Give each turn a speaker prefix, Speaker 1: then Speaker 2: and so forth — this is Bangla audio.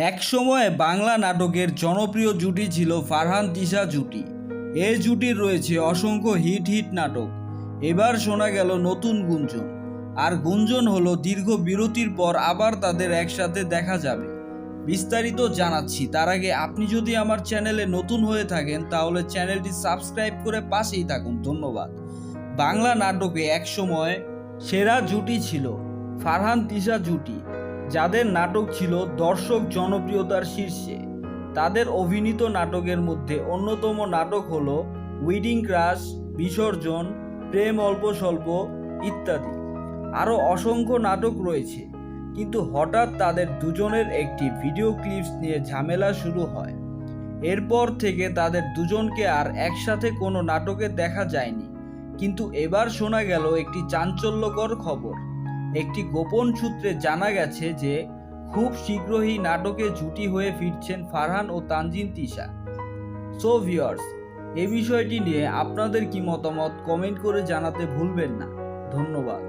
Speaker 1: এক সময়ে বাংলা নাটকের জনপ্রিয় জুটি ছিল ফারহান তিশা জুটি। এই জুটির রয়েছে অসংখ্য হিট নাটক। এবার শোনা গেল নতুন গুঞ্জন, আর গুঞ্জন হলো দীর্ঘ বিরতির পর আবার তাদের একসাথে দেখা যাবে। বিস্তারিত জানাচ্ছি তার আগে আপনি যদি আমার চ্যানেলে নতুন হয়ে থাকেন তাহলে চ্যানেলটি সাবস্ক্রাইব করে পাশেই থাকুন। ধন্যবাদ। বাংলা নাটকে একসময় সেরা জুটি ছিল ফারহান তিশা জুটি, যাদের নাটক ছিল দর্শক জনপ্রিয়তার শীর্ষে। তাদের অভিনীত নাটকের মধ্যে অন্যতম নাটক হলো উইডিং ক্রাশ, বিসর্জন, প্রেম অল্প স্বল্প ইত্যাদি। আরও অসংখ্য নাটক রয়েছে, কিন্তু হঠাৎ তাদের দুজনের একটি ভিডিও ক্লিপস নিয়ে ঝামেলা শুরু হয়। এরপর থেকে তাদের দুজনকে আর একসাথে কোনো নাটকে দেখা যায়নি। কিন্তু এবার শোনা গেল একটি চাঞ্চল্যকর খবর। একটি গোপন সূত্রে জানা গেছে যে খুব শীঘ্রই নাটকে জুটি হয়ে ফিরছেন ফারহান ও তানজিন তিশা। সো ভিউয়ার্স, এই বিষয়টি নিয়ে আপনাদের কি মতামত কমেন্ট করে জানাতে ভুলবেন না। ধন্যবাদ।